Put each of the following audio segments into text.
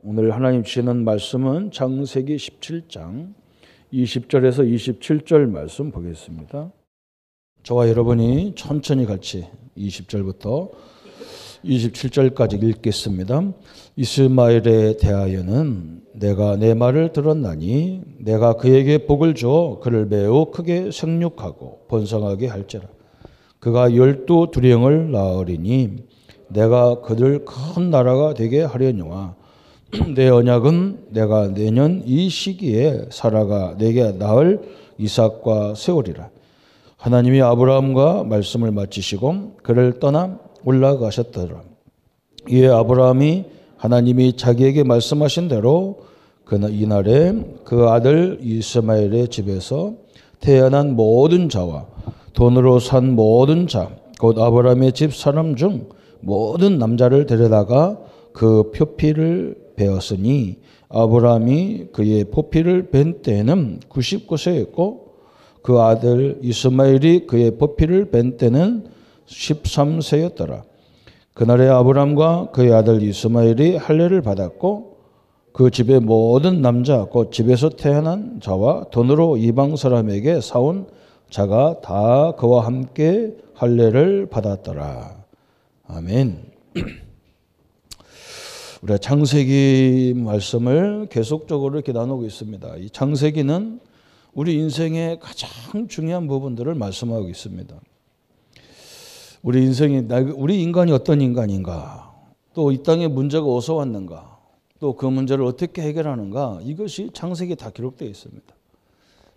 오늘 하나님 주시는 말씀은 창세기 17장 20절에서 27절 말씀 보겠습니다. 저와 여러분이 천천히 같이 20절부터 27절까지 읽겠습니다. 이스마엘에 대하여는 내가 내 말을 들었나니 내가 그에게 복을 주어 그를 매우 크게 생육하고 번성하게 할지라. 그가 12두령을 낳으리니 내가 그들 큰 나라가 되게 하려니와 내 언약은 내가 내년 이 시기에 사라가 내게 낳을 이삭과 세우리라. 하나님이 아브라함과 말씀을 마치시고 그를 떠나 올라가셨더라. 이에 아브라함이 하나님이 자기에게 말씀하신 대로 이날에 그 아들 이스마엘의 집에서 태어난 모든 자와 돈으로 산 모든 자, 곧 아브라함의 집 사람 중 모든 남자를 데려다가 그 표피를 베었으니 아브라함이 그의 포피를 벤 때에는 99세였고 그 아들 이스마엘이 그의 포피를 벤 때는 13세였더라. 그날에 아브라함과 그의 아들 이스마엘이 할례를 받았고 그 집의 모든 남자 곧 집에서 태어난 자와 돈으로 이방 사람에게 사온 자가 다 그와 함께 할례를 받았더라. 아멘. 우리가 창세기 말씀을 계속적으로 이렇게 나누고 있습니다. 이 창세기는 우리 인생의 가장 중요한 부분들을 말씀하고 있습니다. 우리 인간이 어떤 인간인가, 또 이 땅에 문제가 어디서 왔는가, 또 그 문제를 어떻게 해결하는가, 이것이 창세기에 다 기록되어 있습니다.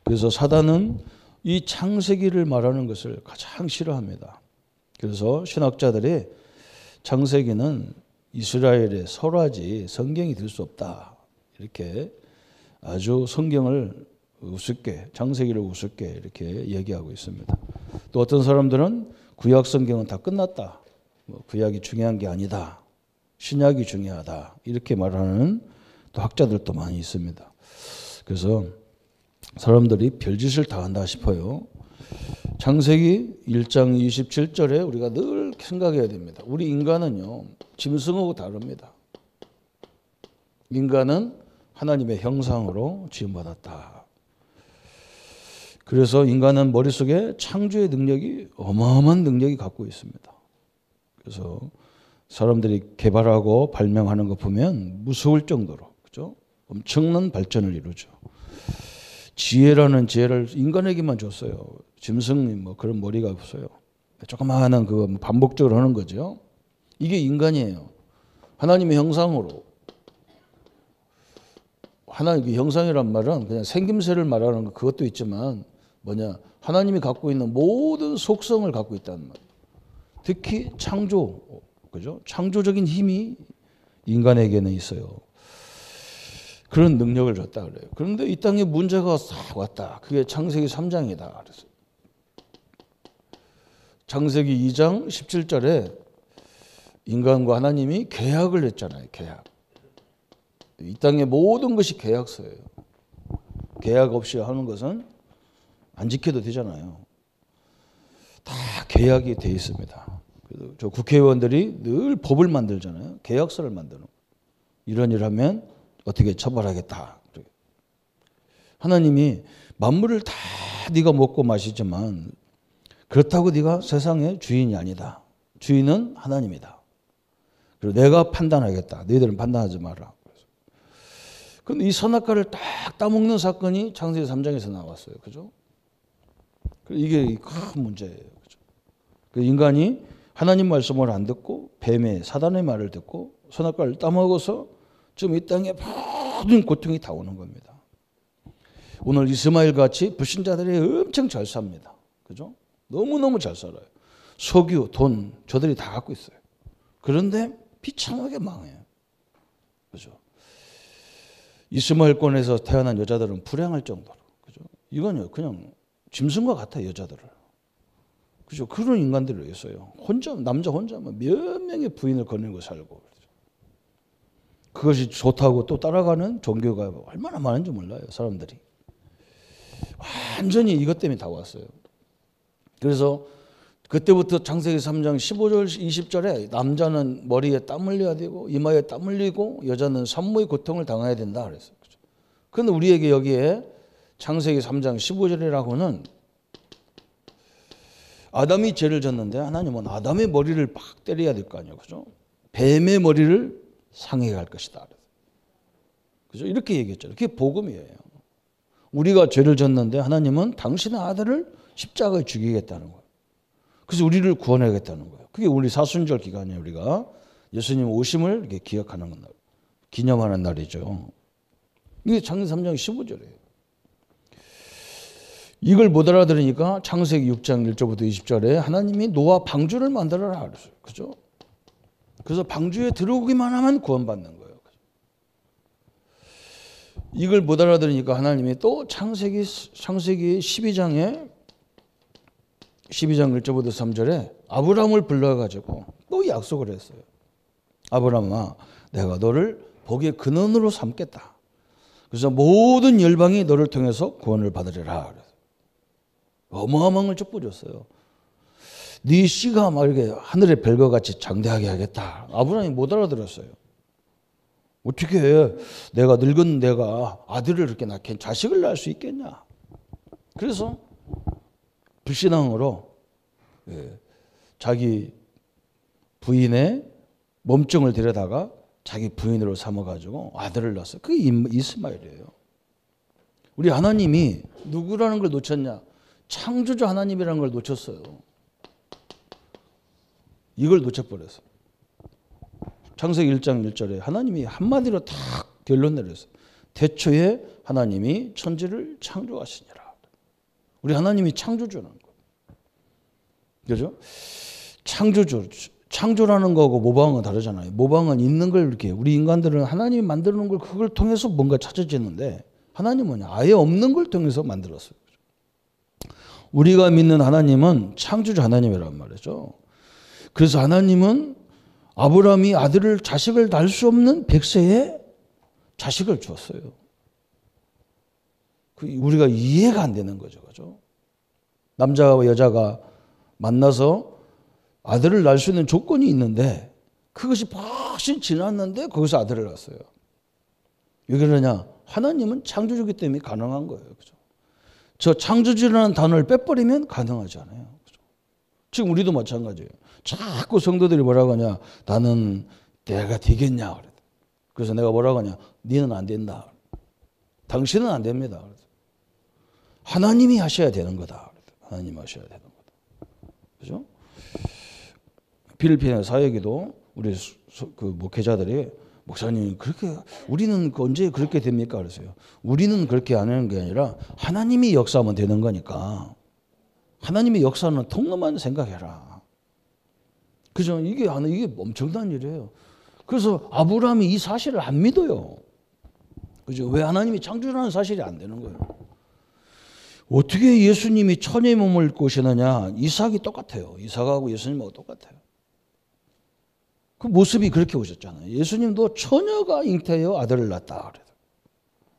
그래서 사단은 이 창세기를 말하는 것을 가장 싫어합니다. 그래서 신학자들이 창세기는 이스라엘의 설화지 성경이 될 수 없다, 이렇게 아주 성경을 우습게, 창세기를 우습게 이렇게 얘기하고 있습니다. 또 어떤 사람들은 구약 성경은 다 끝났다, 구약이 중요한 게 아니다, 신약이 중요하다, 이렇게 말하는 또 학자들도 많이 있습니다. 그래서 사람들이 별짓을 다 한다 싶어요. 창세기 1장 27절에 우리가 늘 생각해야 됩니다. 우리 인간은요, 짐승하고 다릅니다. 인간은 하나님의 형상으로 지음받았다. 그래서 인간은 머릿속에 창조의 능력이 어마어마한 능력이 갖고 있습니다. 그래서 사람들이 개발하고 발명하는 거 보면 무서울 정도로, 그죠? 엄청난 발전을 이루죠. 지혜라는 지혜를 인간에게만 줬어요. 짐승이 뭐 그런 머리가 없어요. 조그마한 그거 반복적으로 하는 거죠. 이게 인간이에요. 하나님의 형상으로. 하나님의 형상이란 말은 그냥 생김새를 말하는 거, 그것도 있지만 뭐냐, 하나님이 갖고 있는 모든 속성을 갖고 있다는 말. 특히 창조, 그죠? 창조적인 힘이 인간에게는 있어요. 그런 능력을 줬다 그래요. 그런데 이 땅에 문제가 싹 왔다. 그게 창세기 3장이다. 그래서 창세기 2장 17절에 인간과 하나님이 계약을 했잖아요. 계약. 이 땅의 모든 것이 계약서예요. 계약 없이 하는 것은 안 지켜도 되잖아요. 다 계약이 돼 있습니다. 그래서 저 국회의원들이 늘 법을 만들잖아요. 계약서를 만드는. 이런 일 하면 어떻게 처벌하겠다. 하나님이 만물을 다 네가 먹고 마시지만 그렇다고 네가 세상의 주인이 아니다. 주인은 하나님이다. 그리고 내가 판단하겠다. 너희들은 판단하지 마라. 그런데 이 선악과를 딱 따먹는 사건이 창세기 3장에서 나왔어요. 그죠? 이게 큰 문제예요. 그죠? 인간이 하나님 말씀을 안 듣고 뱀의 사단의 말을 듣고 선악과를 따먹어서 지금 이 땅에 모든 고통이 다 오는 겁니다. 오늘 이스마엘 같이 불신자들이 엄청 잘 삽니다. 그죠? 너무너무 잘 살아요. 석유, 돈, 저들이 다 갖고 있어요. 그런데 비참하게 망해요. 그죠? 이스마엘권에서 태어난 여자들은 불행할 정도로. 그죠? 이건요, 그냥 짐승과 같아요, 여자들을. 그죠? 그런 인간들이 있어요. 남자 혼자 몇 명의 부인을 거느리고 살고. 그것이 좋다고 또 따라가는 종교가 얼마나 많은지 몰라요, 사람들이. 완전히 이것 때문에 다 왔어요. 그래서 그때부터 창세기 3장 15절 20절에 남자는 머리에 땀 흘려야 되고 이마에 땀 흘리고 여자는 산모의 고통을 당해야 된다 그랬어요. 그런데 우리에게 여기에 창세기 3장 15절이라고는 아담이 죄를 졌는데 하나님은 아담의 머리를 팍 때려야 될 거 아니에요. 그죠? 뱀의 머리를 상하게 할 것이다. 그죠? 이렇게 얘기했잖아요. 그게 복음이에요. 우리가 죄를 졌는데 하나님은 당신의 아들을 십자가에 죽이겠다는 거예요. 그래서 우리를 구원하겠다는 거예요. 그게 우리 사순절 기간이에요. 우리가 예수님 오심을 이렇게 기억하는 날, 기념하는 날이죠. 이게 창세기 3장 15절이에요. 이걸 못 알아들으니까 창세기 6장 1절부터 20절에 하나님이 노아 방주를 만들어라 그랬어요. 그죠? 그래서 방주에 들어오기만 하면 구원받는 거예요. 이걸 못 알아들으니까 하나님이 또 창세기 12장 1절부터 3절에 아브라함을 불러가지고 또 약속을 했어요. 아브라함아, 내가 너를 복의 근원으로 삼겠다. 그래서 모든 열방이 너를 통해서 구원을 받으리라. 어마어마한 걸 축복줬어요. 네 씨가 막 이렇게 하늘의 별과 같이 장대하게 하겠다. 아브라함이 못 알아들었어요. 어떻게 내가 늙은 내가 아들을 이렇게 낳게 자식을 낳을 수 있겠냐. 그래서 불신앙으로 자기 부인의 몸종을 데려다가 자기 부인으로 삼아가지고 아들을 낳았어요. 그게 이스마엘이에요. 우리 하나님이 누구라는 걸 놓쳤냐. 창조주 하나님이라는 걸 놓쳤어요. 이걸 놓쳐버렸어요. 창세기 1장 1절에 하나님이 한마디로 딱 결론 내렸어요. 태초에 하나님이 천지를 창조하시니라. 우리 하나님이 창조주라는 거예요. 그죠? 창조라는 거하고 모방은 다르잖아요. 모방은 있는 걸 이렇게 우리 인간들은 하나님이 만드는 걸 그걸 통해서 뭔가 찾아지는데 하나님은 아예 없는 걸 통해서 만들었어요. 우리가 믿는 하나님은 창조주 하나님이란 말이죠. 그래서 하나님은 아브라함이 자식을 낳을 수 없는 100세에 자식을 주었어요. 우리가 이해가 안 되는 거죠. 그죠? 남자와 여자가 만나서 아들을 낳을 수 있는 조건이 있는데 그것이 훨씬 지났는데 거기서 아들을 낳았어요. 왜 그러냐? 하나님은 창조주기 때문에 가능한 거예요. 그죠? 저 창조주라는 단어를 빼버리면 가능하지 않아요. 그죠? 지금 우리도 마찬가지예요. 자꾸 성도들이 뭐라고 하냐? 나는 내가 되겠냐? 그래서 내가 뭐라고 하냐? 너는 안 된다. 당신은 안 됩니다. 하나님이 하셔야 되는 거다. 하나님이 하셔야 되는 거다. 그죠? 필리핀의 사역에도 우리 그 목회자들이 목사님 그렇게 우리는 언제 그렇게 됩니까? 그랬어요. 우리는 그렇게 안 하는 게 아니라 하나님이 역사하면 되는 거니까 하나님의 역사는 통로만 생각해라. 그죠? 이게 엄청난 일이에요. 그래서 아브라함이 이 사실을 안 믿어요. 그죠? 왜 하나님이 창조라는 사실이 안 되는 거예요. 어떻게 예수님이 천의 몸을 입고 오시느냐? 이삭이 똑같아요. 이삭하고 예수님하고 똑같아요. 그 모습이 그렇게 오셨잖아요. 예수님도 처녀가 잉태하여 아들을 낳았다.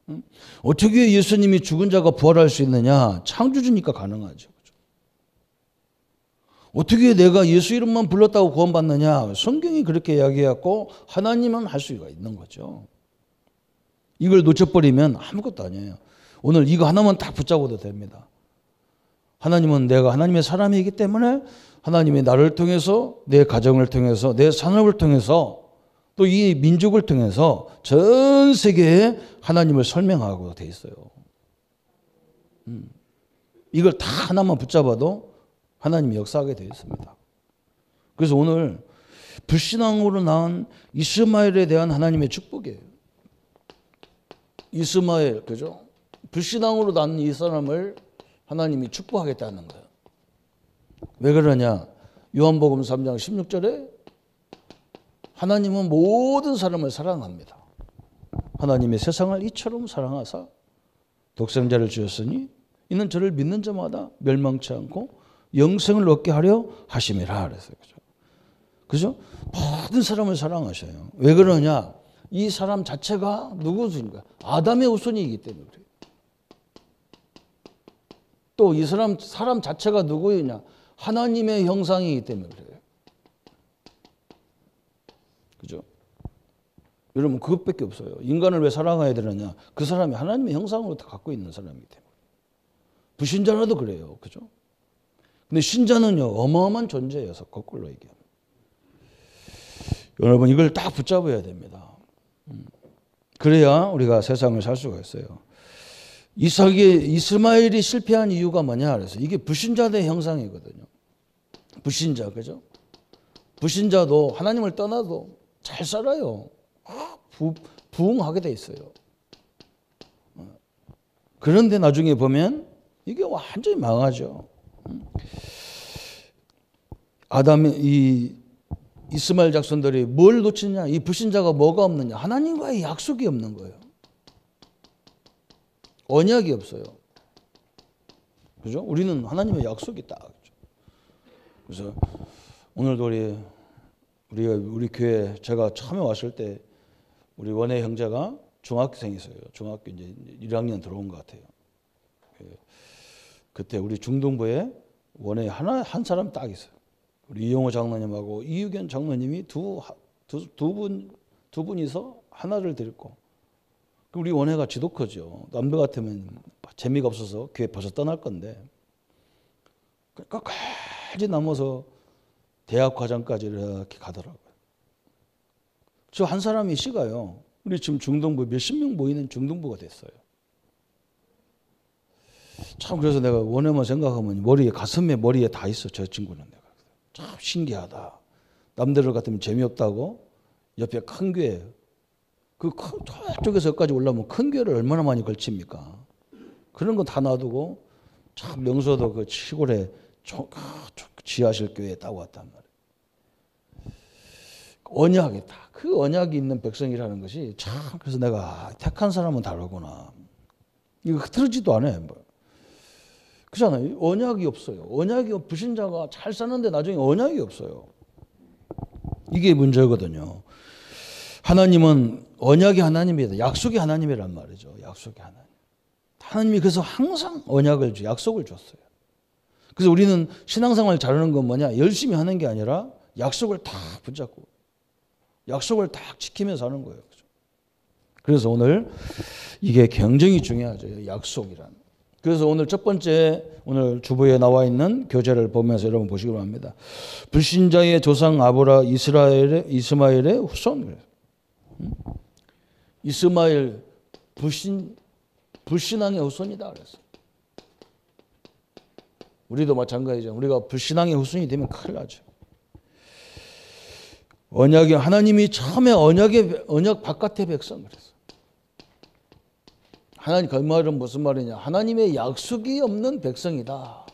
응? 어떻게 예수님이 죽은 자가 부활할 수 있느냐? 창조주니까 가능하죠. 그렇죠? 어떻게 내가 예수 이름만 불렀다고 구원받느냐? 성경이 그렇게 이야기했고 하나님은 할 수가 있는 거죠. 이걸 놓쳐버리면 아무것도 아니에요. 오늘 이거 하나만 딱 붙잡아도 됩니다. 하나님은 내가 하나님의 사람이기 때문에 하나님이 나를 통해서 내 가정을 통해서 내 산업을 통해서 또 이 민족을 통해서 전 세계에 하나님을 설명하고 돼 있어요. 이걸 다 하나만 붙잡아도 하나님이 역사하게 되어 있습니다. 그래서 오늘 불신앙으로 낳은 이스마엘에 대한 하나님의 축복이에요. 이스마엘, 그죠? 불신앙으로 낳은 이 사람을 하나님이 축복하겠다는 거예요. 왜 그러냐? 요한복음 3장 16절에 하나님은 모든 사람을 사랑합니다. 하나님의 세상을 이처럼 사랑하사 독생자를 주셨으니 이는 저를 믿는 자마다 멸망치 않고 영생을 얻게 하려 하심이라 그랬어요. 그죠? 모든 사람을 사랑하셔요. 왜 그러냐? 이 사람 자체가 누구 후손인가? 아담의 후손이기 때문에 그래요. 또 이 사람 자체가 누구이냐? 하나님의 형상이기 때문에 그래요. 그죠? 여러분 그것밖에 없어요. 인간을 왜 사랑해야 되느냐? 그 사람이 하나님의 형상으로 갖고 있는 사람이기 때문에. 불신자라도 그래요. 그죠? 근데 신자는요 어마어마한 존재여서 거꾸로 얘기합니다. 여러분 이걸 딱 붙잡아야 됩니다. 그래야 우리가 세상을 살 수가 있어요. 이스마엘이 실패한 이유가 뭐냐 그래서 이게 불신자의 형상이거든요. 불신자 그죠? 불신자도 하나님을 떠나도 잘 살아요. 부흥하게 돼 있어요. 그런데 나중에 보면 이게 완전히 망하죠. 이 이스마엘 자손들이 뭘 놓치냐? 이 불신자가 뭐가 없느냐? 하나님과의 약속이 없는 거예요. 언약이 없어요. 그죠? 우리는 하나님의 약속이 딱 있죠. 그래서 오늘도 우리 교회 제가 처음에 왔을 때 우리 원혜 형제가 중학생이었어요. 중학교 이제 1학년 들어온 것 같아요. 그때 우리 중동부에 원혜 한 사람 딱 있어요. 우리 이용호 장로님하고 이유견 장로님이 두 분이서 하나를 데리고 우리 원혜가 지독하죠. 남들 같으면 재미가 없어서 교회 벌써 떠날 건데 끝까지 남아서 대학 과정까지 이렇게 가더라고요. 저 한 사람이 씨가요. 우리 지금 중동부 몇십 명 모이는 중동부가 됐어요. 참 그래서 내가 원해만 생각하면 가슴에 머리에 다 있어. 저 친구는 내가 참 신기하다. 남들 같으면 재미없다고 옆에 큰 교회 저쪽에서 여기까지 올라오면 큰 교회를 얼마나 많이 걸칩니까? 그런 거 다 놔두고 참 명소도 그 시골에 지하실 교회에 딱 왔단 말이에요. 언약이 다 그 언약이 있는 백성이라는 것이 참 그래서 내가 택한 사람은 다르구나. 이거 흐트러지도 않아요. 그렇잖아요. 언약이 없어요. 불신자가 잘 사는데 나중에 언약이 없어요. 이게 문제거든요. 하나님은 언약이 하나님이다. 약속이 하나님이란 말이죠. 약속이 하나님. 하나님이 그래서 항상 약속을 줬어요. 그래서 우리는 신앙생활 잘하는 건 뭐냐? 열심히 하는 게 아니라 약속을 다 붙잡고 약속을 딱 지키면서 하는 거예요. 그래서 오늘 이게 굉장히 중요하죠. 약속이란. 그래서 오늘 첫 번째 오늘 주보에 나와 있는 교재를 보면서 여러분 보시기 바랍니다. 불신자의 조상 이스마엘의 후손. 이스마엘 불신앙의 후손이다 그랬어. 우리도 마찬가지죠. 우리가 불신앙의 후손이 되면 큰일 나죠. 하나님이 처음에 언약 바깥의 백성 그랬어. 하나님 그 말은 무슨 말이냐? 하나님의 약속이 없는 백성이다.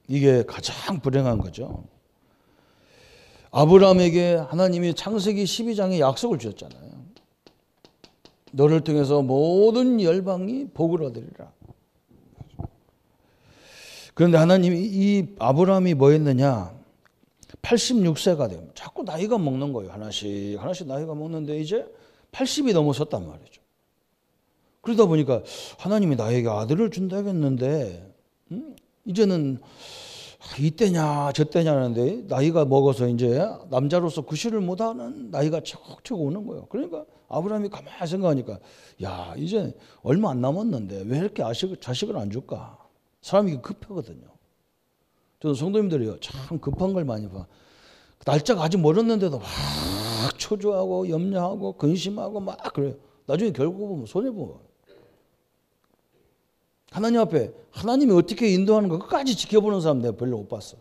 이게 가장 불행한 거죠. 아브라함에게 하나님이 창세기 12장에 약속을 주셨잖아요. 너를 통해서 모든 열방이 복을 얻으리라. 그런데 하나님이 이 아브라함이 뭐 했느냐? 86세가 되면 자꾸 나이가 먹는 거예요. 하나씩 나이가 먹는데 이제 80이 넘어섰단 말이죠. 그러다 보니까 하나님이 나에게 아들을 준다겠는데 이제는 이때냐 저때냐 하는데 나이가 먹어서 이제 남자로서 구실을 못하는 나이가 척척 오는 거예요. 그러니까 아브라함이 가만히 생각하니까 야 이제 얼마 안 남았는데 왜 이렇게 자식을 안 줄까? 사람이 급하거든요. 저는 성도님들이요 참 급한 걸 많이 봐. 날짜가 아직 멀었는데도 막 초조하고 염려하고 근심하고 막 그래요. 나중에 결국 보면 손해보면 하나님 앞에 하나님이 어떻게 인도하는 거 끝까지 지켜보는 사람 내가 별로 못 봤어.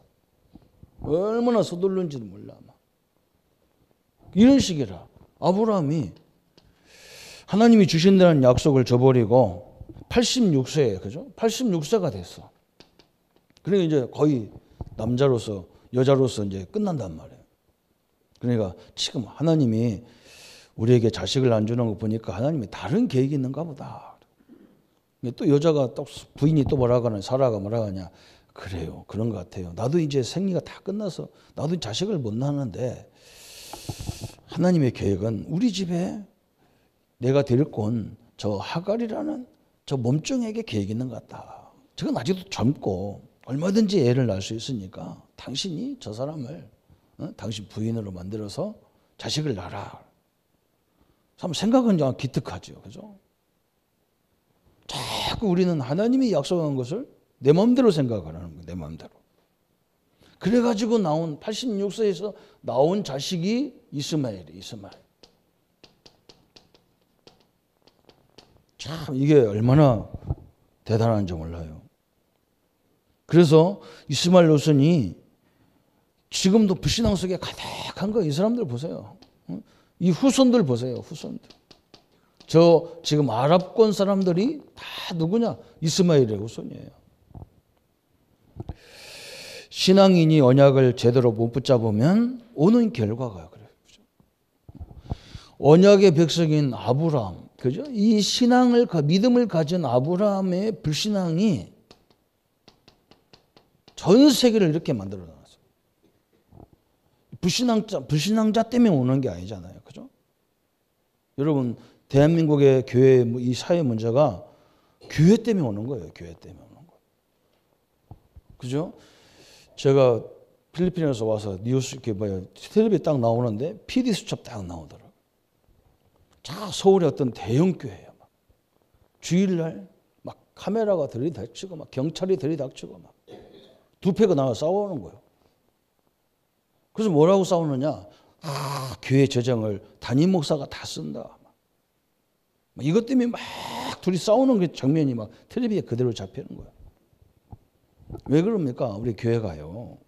얼마나 서둘른지도 몰라. 이런 식이라 아브라함이 하나님이 주신다는 약속을 저버리고 86세에 그죠? 86세가 됐어. 그러니까 이제 거의 남자로서 여자로서 이제 끝난단 말이에요. 그러니까 지금 하나님이 우리에게 자식을 안 주는 거 보니까 하나님이 다른 계획이 있는가 보다. 또 여자가 또 부인이 또 뭐라 하냐, 사라가 뭐라 하냐. 그래요. 그런 것 같아요. 나도 이제 생리가 다 끝나서 나도 자식을 못 낳는데 하나님의 계획은 우리 집에 내가 데리고 온 저 하갈이라는 저 몸종에게 계획이 있는 것 같다. 저건 아직도 젊고 얼마든지 애를 낳을 수 있으니까 당신이 저 사람을 당신 부인으로 만들어서 자식을 낳아라. 참 생각은 좀 기특하죠. 그죠? 자꾸 우리는 하나님이 약속한 것을 내 마음대로 생각하는 거예요. 내 마음대로. 그래가지고 나온 86세에서 나온 자식이 이스마엘이에요. 이스마엘. 참 이게 얼마나 대단한지 몰라요. 그래서 이스마엘 노선이 지금도 불신앙 속에 가득한 거 이 사람들 보세요. 이 후손들 보세요. 후손들. 저 지금 아랍권 사람들이 다 누구냐? 이스마엘의 후손이에요. 신앙인이 언약을 제대로 못 붙잡으면 오는 결과가 그래요. 언약의 백성인 아브라함, 그죠? 이 신앙을 믿음을 가진 아브라함의 불신앙이 전 세계를 이렇게 만들어 놨어요. 불신앙자 때문에 오는 게 아니잖아요, 그죠? 여러분 대한민국의 교회 이 사회 문제가 교회 때문에 오는 거예요. 교회 때문에 오는 거. 그죠? 제가 필리핀에서 와서 뉴스 텔레비에 딱 나오는데 PD 수첩 딱 나오더라고요. 자, 서울의 어떤 대형 교회예요. 막 주일날 막 카메라가 들이닥치고 막 경찰이 들이닥치고 막 두 패가 나와 싸우는 거예요. 그래서 뭐라고 싸우느냐? 교회 재정을 담임 목사가 다 쓴다. 이것 때문에 막 둘이 싸우는 그 장면이 막 텔레비에 그대로 잡히는 거예요. 왜 그럽니까? 우리 교회가요.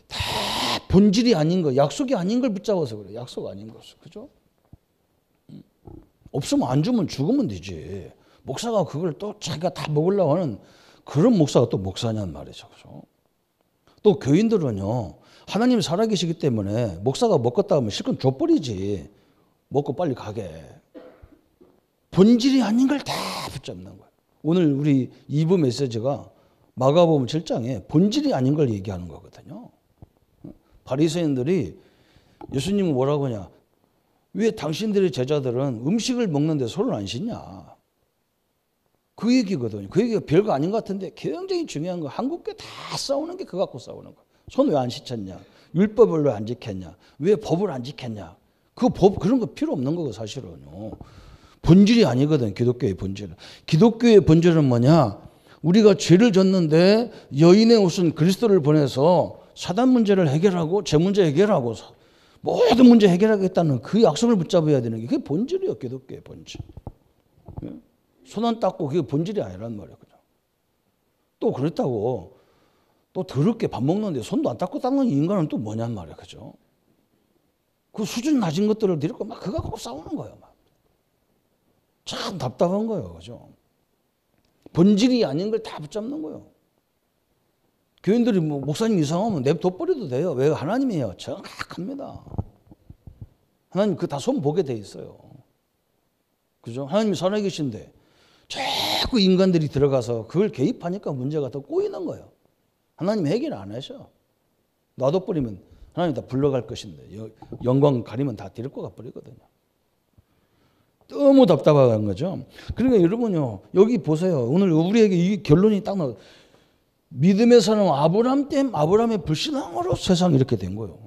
다 본질이 아닌 거, 약속이 아닌 걸 붙잡아서 그래요. 약속 아닌 것을. 그죠? 없으면 안 주면 죽으면 되지. 목사가 그걸 또 자기가 다 먹으려고 하는 그런 목사가 또 목사냔 말이죠. 그죠? 또 교인들은요. 하나님이 살아계시기 때문에 목사가 먹겠다 하면 실컷 줘버리지. 먹고 빨리 가게. 본질이 아닌 걸 다 붙잡는 거예요. 오늘 우리 2부 메시지가 마가복음 7장에 본질이 아닌 걸 얘기하는 거거든요. 바리새인들이 예수님은 뭐라고 하냐? 왜 당신들의 제자들은 음식을 먹는데 손을 안 씻냐? 그 얘기거든요. 그 얘기가 별거 아닌 것 같은데 굉장히 중요한 거. 한국교회 다 싸우는 게 그거 갖고 싸우는 거예요. 손 왜 안 씻었냐? 율법을 왜 안 지켰냐? 왜 법을 안 지켰냐? 그 법 그런 거 필요 없는 거고 사실은요. 본질이 아니거든. 기독교의 본질은. 기독교의 본질은 뭐냐? 우리가 죄를 졌는데 여인의 옷은 그리스도를 보내서 사단 문제를 해결하고 제 문제 해결하고 모든 문제 해결하겠다는 그 약속을 붙잡아야 되는 게 그게 본질이에요. 기독교의 본질. 손 안 닦고 그게 본질이 아니란 말이에요. 또 그렇다고 또 더럽게 밥 먹는데 손도 안 닦고 닦는 인간은 또 뭐냔 말이에요. 그죠? 그 수준 낮은 것들을 데리고 막 그거 갖고 싸우는 거예요. 막. 참 답답한 거예요. 그죠? 본질이 아닌 걸 다 붙잡는 거예요. 교인들이 뭐 목사님 이상하면 냅둬버려도 돼요. 왜? 하나님이에요. 정확합니다. 하나님 그 다 손 보게 돼 있어요. 그죠? 하나님이 살아계신데 자꾸 인간들이 들어가서 그걸 개입하니까 문제가 더 꼬이는 거예요. 하나님 해결 안 하셔. 놔둬버리면 하나님 다 불러갈 것인데 영광 가리면 다 데리고 가버리거든요. 너무 답답한 거죠. 그러니까 여러분요. 여기 보세요. 오늘 우리에게 이 결론이 딱 나와요. 믿음의 사람 아브라함의 불신앙으로 세상이 이렇게 된 거예요.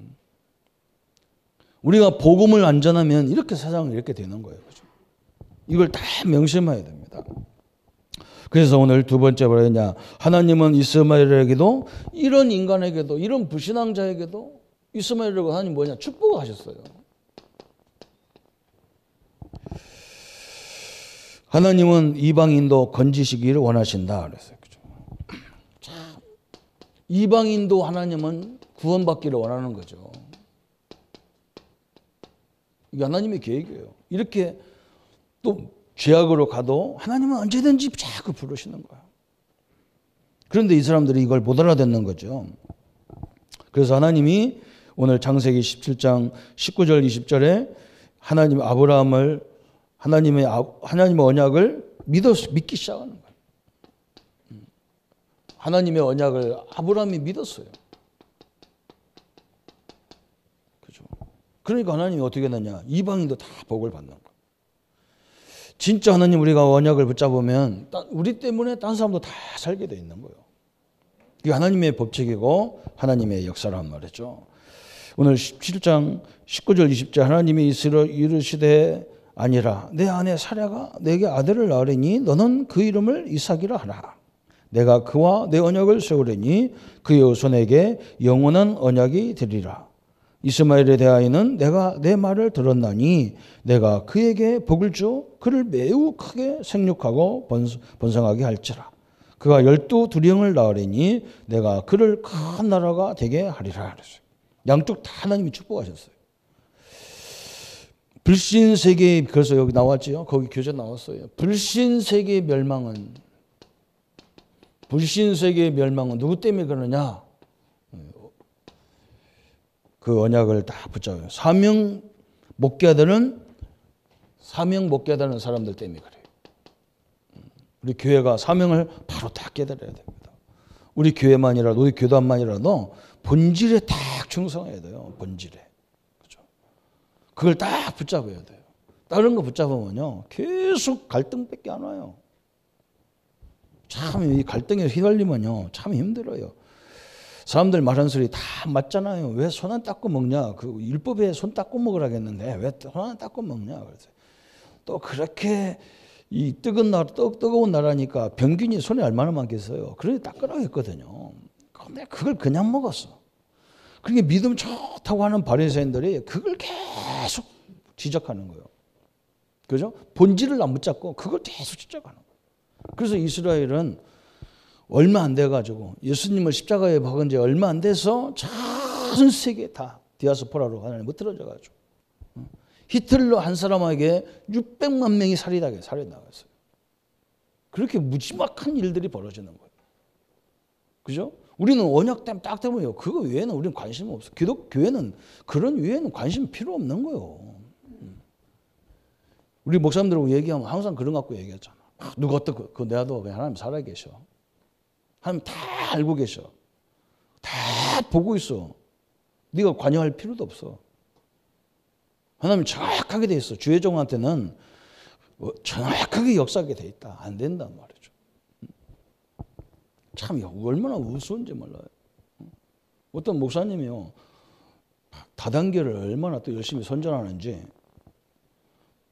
우리가 복음을 안 전하면 이렇게 세상이 이렇게 되는 거예요. 그죠? 이걸 다 명심해야 됩니다. 그래서 오늘 두 번째 뭐냐? 하나님은 이스마엘에게도 이런 인간에게도 이런 불신앙자에게도 이스마엘에게 하나님 뭐냐? 축복하셨어요. 하나님은 이방인도 건지시기를 원하신다 그랬어요. 그죠? 자, 이방인도 하나님은 구원받기를 원하는 거죠. 이게 하나님의 계획이에요. 이렇게 또 죄악으로 가도 하나님은 언제든지 자꾸 부르시는 거예요. 그런데 이 사람들이 이걸 못 알아듣는 거죠. 그래서 하나님이 오늘 창세기 17장 19절 20절에 하나님 하나님의 언약을 믿기 시작하는 거예요. 하나님의 언약을 아브라함이 믿었어요. 그죠? 그러니까 하나님이 어떻게 했느냐? 이방인도 다 복을 받는 거예요. 진짜 하나님 우리가 언약을 붙잡으면 우리 때문에 다른 사람도 다 살게 돼 있는 거예요. 이게 하나님의 법칙이고 하나님의 역사란 말이죠. 오늘 17장 19절 20절 하나님이 이르시되 아니라 내 아내 사랴가 내게 아들을 낳으리니 너는 그 이름을 이삭이라 하라. 내가 그와 내 언약을 세우리니 그의 후손에게 영원한 언약이 되리라. 이스마엘에 대하여는 내가 내 말을 들었나니 내가 그에게 복을 주 그를 매우 크게 생육하고 번성하게 할지라. 그가 12두령을 낳으리니 내가 그를 큰 나라가 되게 하리라. 양쪽 다 하나님이 축복하셨어요. 불신 세계, 그래서 여기 나왔지요. 거기 교재 나왔어요. 불신 세계의 멸망은 누구 때문에 그러냐? 그 언약을 다 붙잡아요. 사명 못 깨달은 사람들 때문에 그래요. 우리 교회가 사명을 바로 다 깨달아야 됩니다. 우리 교회만이라도, 우리 교단만이라도 본질에 딱 충성해야 돼요. 본질에. 그죠? 그걸 딱 붙잡아야 돼요. 다른 거 붙잡으면요, 계속 갈등밖에 안 와요. 참 이 갈등에 휘말리면요, 참 힘들어요. 사람들 말하는 소리 다 맞잖아요. 왜 손 안 닦고 먹냐? 그 율법에 손 닦고 먹으라겠는데 왜 손 안 닦고 먹냐? 그래서 또 그렇게 이 뜨거운 나라니까 병균이 손에 얼마나 많겠어요. 그러니 닦으라고 했거든요. 근데 그걸 그냥 먹었어. 그러니까 믿음 좋다고 하는 바리새인들이 그걸 계속 지적하는 거예요. 그죠? 본질을 안 붙잡고 그걸 계속 지적하는 거예요. 그래서 이스라엘은 얼마 안 돼가지고 예수님을 십자가에 박은 지 얼마 안 돼서 전 세계 다 디아스포라로 하나님 못 들어져가지고 히틀러 한 사람에게 600만 명이 살해나갔어요. 그렇게 무지막한 일들이 벌어지는 거예요. 그죠? 우리는 언약 때문에 딱 때문에요. 그거 외에는 우리는 관심 없어. 기독교회는 그런 외에는 관심 필요 없는 거예요. 우리 목사님들하고 얘기하면 항상 그런 거 갖고 얘기하잖아. 누가 어떻게 그거 내도 그냥 하나님 살아계셔. 하나님 다 알고 계셔. 다 보고 있어. 네가 관여할 필요도 없어. 하나님 정확하게 돼 있어. 주의 종한테는 정확하게 역사하게 돼 있다. 안 된단 말이죠. 참 얼마나 우스운지 몰라요. 어떤 목사님이요, 다단계를 얼마나 또 열심히 선전하는지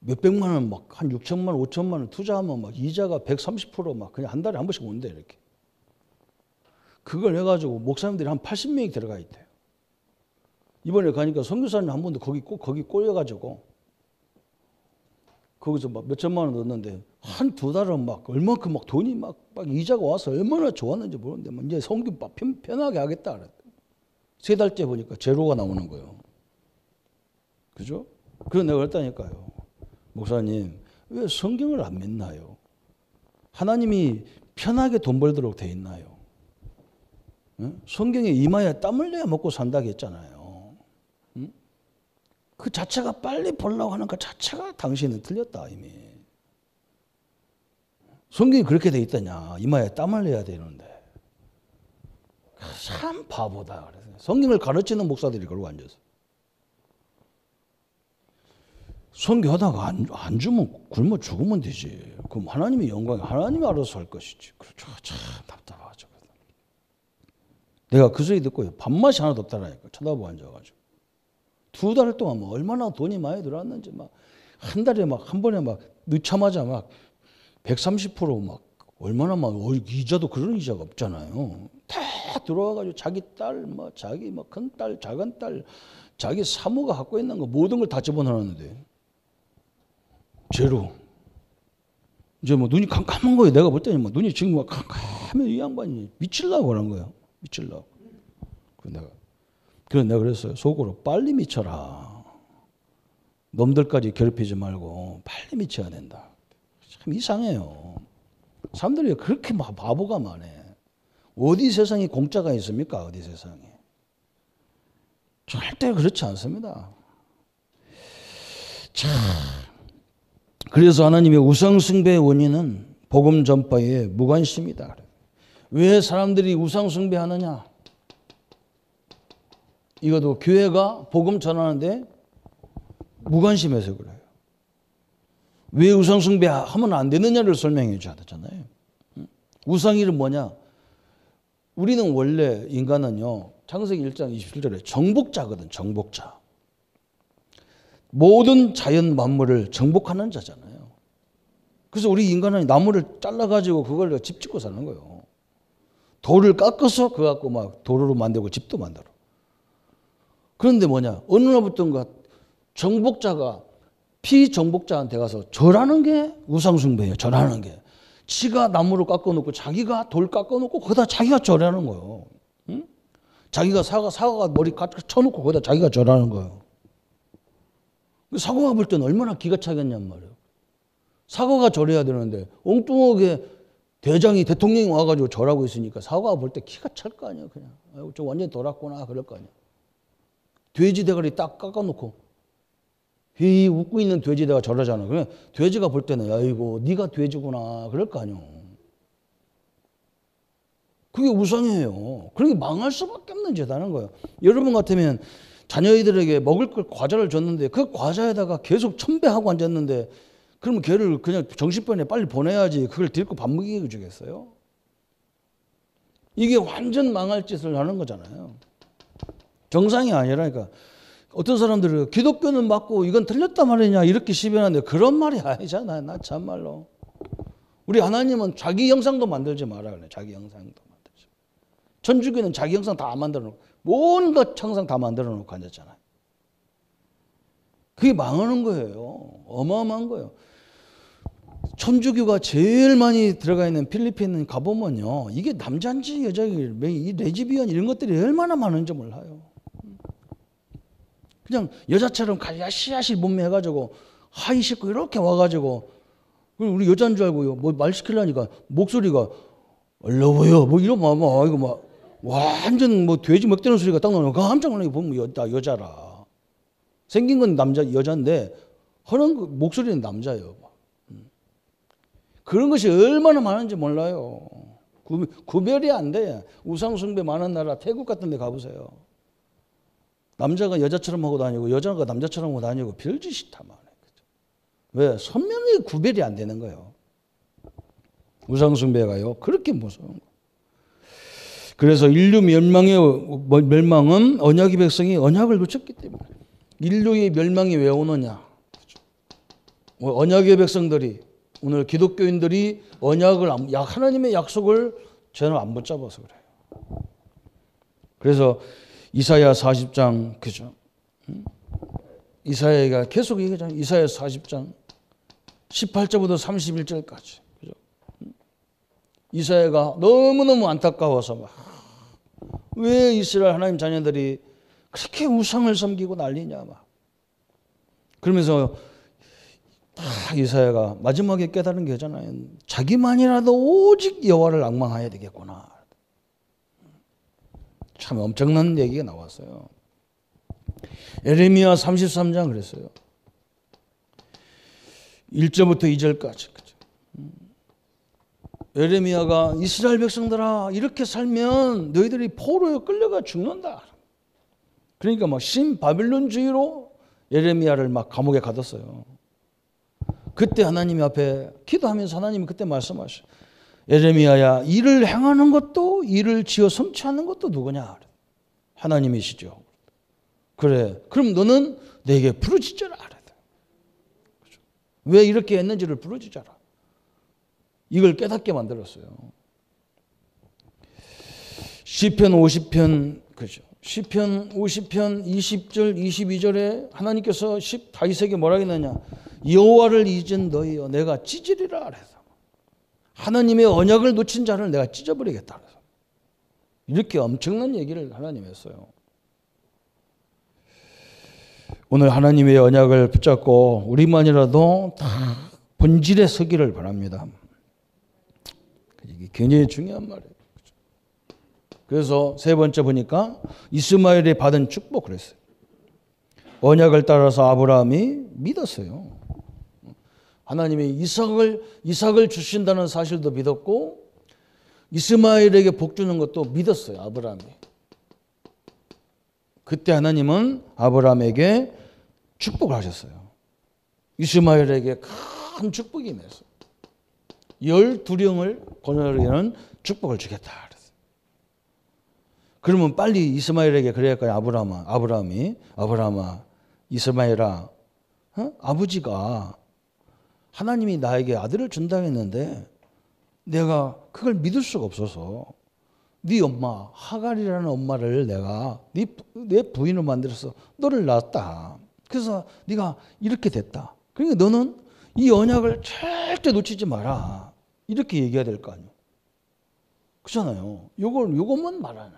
몇백만 원 막 한 6천만 원, 5천만 원 투자하면 막 이자가 130% 막 그냥 한 달에 한 번씩 온대 이렇게. 그걸 해가지고 목사님들이 한 80명이 들어가 있대요. 이번에 가니까 선교사님 한 분도 거기 꼬여가지고 거기서 막 몇천만 원 넣었는데 한 두 달은 막 얼마큼 막 돈이 막 이자가 와서 얼마나 좋았는지 모르는데 막 이제 선교 막 편하게 하겠다 그랬대. 세 달째 보니까 제로가 나오는 거예요. 그죠? 그래서 내가 그랬다니까요. 목사님, 왜 성경을 안 믿나요? 하나님이 편하게 돈 벌도록 돼 있나요? 응? 성경에 이마에 땀 흘려야 먹고 산다고 했잖아요. 응? 그 자체가 빨리 보려고 하는 그 자체가 당신은 틀렸다 이미. 성경이 그렇게 돼 있다냐. 이마에 땀 흘려야 되는데. 참 바보다. 성경을 가르치는 목사들이 그러고 앉아서. 선교하다가 안 주면 굶어 죽으면 되지. 그럼 하나님의 영광이 하나님이 알아서 할 것이지. 그렇죠. 참 답답하죠. 내가 그 소리 듣고 밥맛이 하나도 없다라니까. 쳐다보고 앉아가지고. 두 달 동안 뭐 얼마나 돈이 많이 들어왔는지 막 한 달에 막 한 번에 막 늦자마자 막 130% 막 얼마나 막 이자도 그런 이자가 없잖아요. 다 들어와가지고 자기 딸 뭐 자기 뭐 큰 딸 작은 딸 자기 사모가 갖고 있는 거 모든 걸 다 집어넣었는데 제로. 이제 뭐 눈이 깜깜한 거예요. 내가 볼 때는 뭐 눈이 지금 막 깜깜해. 이 양반이 미치려고 그런 거예요. 미치려고. 그래서 내가 그랬어요. 속으로 빨리 미쳐라. 놈들까지 괴롭히지 말고 빨리 미쳐야 된다. 참 이상해요. 사람들이 그렇게 막 바보가 많아. 어디 세상에 공짜가 있습니까? 어디 세상에. 절대 그렇지 않습니다. 자, 그래서 하나님의 우상숭배의 원인은 복음 전파에 무관심이다. 왜 사람들이 우상숭배하느냐? 이것도 교회가 복음 전하는데 무관심해서 그래요. 왜 우상 숭배하면 안 되느냐를 설명해 줘야 되잖아요. 우상일은 뭐냐? 우리는 원래 인간은요, 창세기 1장 27절에 정복자거든. 정복자. 모든 자연 만물을 정복하는 자잖아요. 그래서 우리 인간은 나무를 잘라가지고 그걸 집 짓고 사는 거예요. 돌을 깎아서 그거 갖고 막 도로로 만들고 집도 만들어. 그런데 뭐냐? 어느 날부터인가 정복자가 피정복자한테 가서 절하는 게 우상숭배예요. 절하는 게. 지가 나무를 깎아놓고 자기가 돌 깎아놓고 거기다 자기가 절하는 거예요. 응? 자기가 사과가 머리 쳐놓고 거기다 자기가 절하는 거예요. 사과가 볼 때는 얼마나 기가 차겠냔 말이에요. 사과가 절해야 되는데 엉뚱하게 대통령이 와가지고 절하고 있으니까 사과가 볼 때 기가 찰 거 아니에요. 그냥 아이고, 저 완전히 돌았구나 그럴 거 아니에요. 돼지 대가리 딱 깎아놓고 휘 웃고 있는 돼지대가 저러잖아. 그러면 돼지가 볼 때는 아이고 네가 돼지구나 그럴 거 아니에요. 그게 우상이에요. 그러게 망할 수밖에 없는 짓하는 거예요. 여러분 같으면 자녀들에게 먹을 걸 과자를 줬는데 그 과자에다가 계속 첨배하고 앉았는데 그러면 걔를 그냥 정신병원에 빨리 보내야지 그걸 데리고 밥 먹이게 주겠어요? 이게 완전 망할 짓을 하는 거잖아요. 정상이 아니라니까. 어떤 사람들은 기독교는 맞고 이건 틀렸단 말이냐 이렇게 시비하는데 그런 말이 아니잖아요. 나 참말로. 우리 하나님은 자기 형상도 만들지 마라 그래. 자기 형상도 만들지. 천주교는 자기 형상 다 만들어 놓고 온갖 형상 다 만들어 놓고 앉았잖아요. 그게 망하는 거예요. 어마어마한 거예요. 천주교가 제일 많이 들어가 있는 필리핀 가보면요. 이게 남자인지 여자인지 이 레즈비언 이런 것들이 얼마나 많은지 몰라요. 그냥 여자처럼 야시야시 몸매 해가지고 하이 신고 이렇게 와가지고 우리 여자인 줄 알고 뭐 말 시키려니까 목소리가 얼러워요 뭐 이러면 이거 막 완전 뭐 돼지 먹대는 소리가 딱 나오면 깜짝 놀라게 보면 여자라. 생긴 건 여자인데 하는 목소리는 남자예요. 그런 것이 얼마나 많은지 몰라요. 구별이 안 돼. 우상숭배 많은 나라 태국 같은 데 가보세요. 남자가 여자처럼 하고 다니고 여자가 남자처럼 하고 다니고 별짓이 다 많아요. 왜? 선명히 구별이 안 되는 거예요. 우상숭배가요. 그렇게 무서운 거예요. 그래서 인류 멸망은 언약의 백성이 언약을 놓쳤기 때문에. 인류의 멸망이 왜 오느냐. 언약의 백성들이 오늘 기독교인들이 하나님의 약속을 저는 안 붙잡아서 그래요. 그래서 이사야 40장 그죠? 이사야가 계속 얘기하잖아요. 이사야 40장 18절부터 31절까지 그죠? 이사야가 너무너무 안타까워서 왜 이스라엘 하나님 자녀들이 그렇게 우상을 섬기고 난리냐 막 그러면서 이사야가 마지막에 깨달은 게 있잖아요. 자기만이라도 오직 여호와를 앙망해야 되겠구나. 참 엄청난 얘기가 나왔어요. 에레미야 33장 그랬어요. 1절부터 2절까지. 에레미야가 이스라엘 백성들아 이렇게 살면 너희들이 포로에 끌려가 죽는다. 그러니까 막 신바빌론주의로 에레미야를 막 감옥에 가뒀어요. 그때 하나님 앞에 기도하면서 하나님이 그때 말씀하셔. 에레미야야 이를 행하는 것도 이를 지어 성취하는 것도 누구냐? 하나님이시죠. 그래. 그럼 너는 내게 부르짖어라. 왜 이렇게 했는지를 부르짖어라. 이걸 깨닫게 만들었어요. 시편 50편 그죠? 시편 50편 20절 22절에 하나님께서 다윗에게 뭐라 했느냐? 여호와를 잊은 너희여 내가 찢으리라 그래서 하나님의 언약을 놓친 자를 내가 찢어버리겠다 그래서 이렇게 엄청난 얘기를 하나님 했어요. 오늘 하나님의 언약을 붙잡고 우리만이라도 다 본질에 서기를 바랍니다. 이게 굉장히 중요한 말이에요. 그래서 세 번째 보니까 이스마엘이 받은 축복 그랬어요. 언약을 따라서 아브라함이 믿었어요. 하나님이 이삭을 주신다는 사실도 믿었고 이스마엘에게 복 주는 것도 믿었어요. 아브라함이. 그때 하나님은 아브라함에게 축복을 하셨어요. 이스마엘에게 큰 축복이 임했어. 12령을 고넬에게는 축복을 주겠다 그랬어. 그러면 빨리 이스마엘에게 그래야 할 거야. 아브라함아, 이스마엘아, 아버지가 하나님이 나에게 아들을 준다고 했는데 내가 그걸 믿을 수가 없어서 네 엄마 하갈이라는 엄마를 내가 내 부인을 만들어서 너를 낳았다. 그래서 네가 이렇게 됐다. 그러니까 너는 이 언약을 절대 놓치지 마라. 이렇게 얘기해야 될 거 아니에요. 그렇잖아요. 요것만 말하는.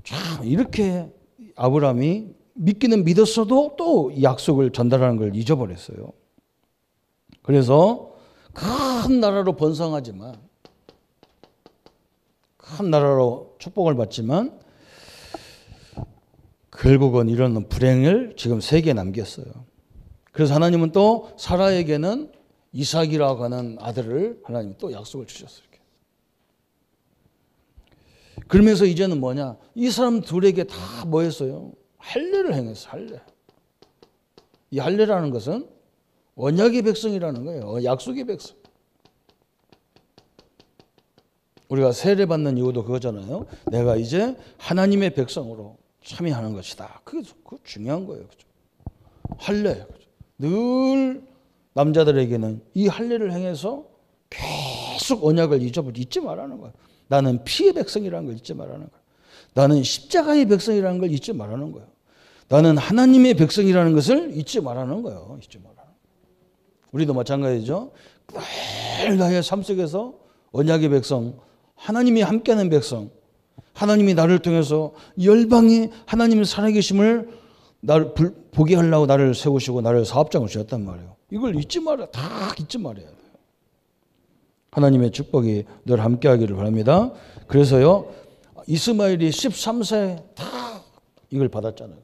참 이렇게 아브라함이 믿기는 믿었어도 또 약속을 전달하는 걸 잊어버렸어요. 그래서 큰 나라로 번성하지만 큰 나라로 축복을 받지만 결국은 이런 불행을 지금 세계에 남겼어요. 그래서 하나님은 또 사라에게는 이삭이라고 하는 아들을 하나님이 또 약속을 주셨어요. 이렇게. 그러면서 이제는 뭐냐? 이 사람 둘에게 다 뭐 했어요? 할례를 행했어. 할례. 이 할례라는 것은 언약의 백성이라는 거예요. 약속의 백성. 우리가 세례 받는 이유도 그거잖아요. 내가 이제 하나님의 백성으로 참여하는 것이다. 그게 중요한 거예요. 그죠? 할례. 늘 남자들에게는 이 할례를 행해서 계속 언약을 잊지 말라는 거예요. 나는 피의 백성이라는 걸 잊지 말라는 거예요. 나는 십자가의 백성이라는 걸 잊지 말라는 거예요. 나는 하나님의 백성이라는 것을 잊지 말라는 거예요. 잊지 말라는 거예요. 우리도 마찬가지죠. 늘 나의 삶 속에서 언약의 백성, 하나님이 함께하는 백성, 하나님이 나를 통해서 열방이 하나님의 살아계심을 나를 보게 하려고 나를 세우시고 나를 사업장을 주셨단 말이에요. 이걸 잊지 말아야, 다 잊지 말아야 돼요. 하나님의 축복이 늘 함께하기를 바랍니다. 그래서요, 이스마엘이 13세에 다 이걸 받았잖아요.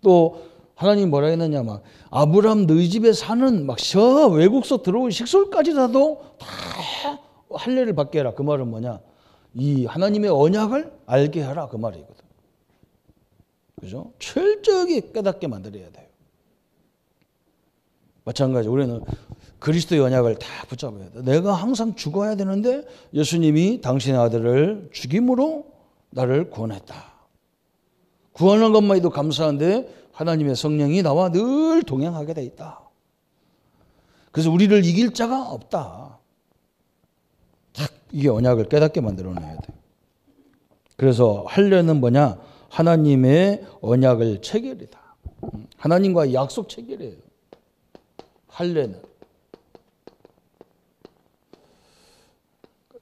또 하나님이 뭐라 했느냐, 막 아브라함 너희 집에 사는 막 외국서 들어온 식솔까지라도 다 할례를 받게 해라. 그 말은 뭐냐? 이 하나님의 언약을 알게 하라. 그 말이거든. 그죠? 철저하게 깨닫게 만들어야 돼요. 마찬가지 우리는 그리스도의 언약을 다 붙잡아야 돼. 내가 항상 죽어야 되는데 예수님이 당신의 아들을 죽임으로 나를 구원했다. 구원한 것만 해도 감사한데 하나님의 성령이 나와 늘 동행하게 돼 있다. 그래서 우리를 이길 자가 없다. 딱 이게 언약을 깨닫게 만들어내야 돼. 그래서 할례는 뭐냐? 하나님의 언약을 체결이다. 하나님과의 약속 체결이에요. 할례는.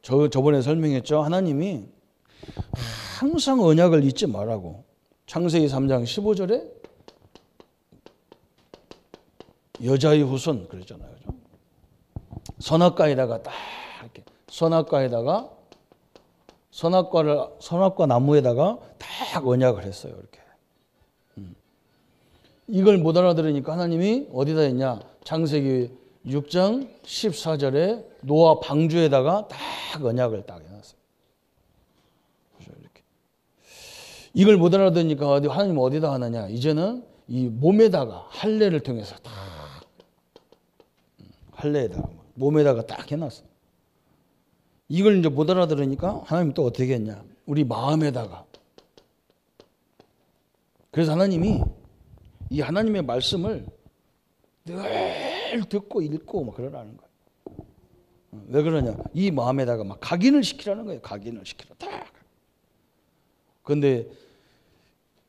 저번에 설명했죠. 하나님이 항상 언약을 잊지 말라고. 창세기 3장 15절에 여자의 후손 그랬잖아요. 선악과에다가 딱 이렇게 선악과 나무에다가 딱 언약을 했어요. 이렇게. 이걸 못 알아들으니까 하나님이 어디다 했냐? 창세기 6장 14절에 노아 방주에다가 딱 언약을 딱 해놨어요. 이렇게. 이걸 못 알아들으니까 하나님은 어디다 하느냐? 이제는 이 몸에다가 할례를 통해서 딱 할례에다가 몸에다가 딱 해놨어. 이걸 이제 못 알아들으니까 하나님 또 어떻게 했냐? 우리 마음에다가. 그래서 하나님이 이 하나님의 말씀을 늘 듣고 읽고 막 그러라는 거예요. 왜 그러냐? 이 마음에다가 막 각인을 시키라는 거예요. 각인을 시키라. 딱. 그런데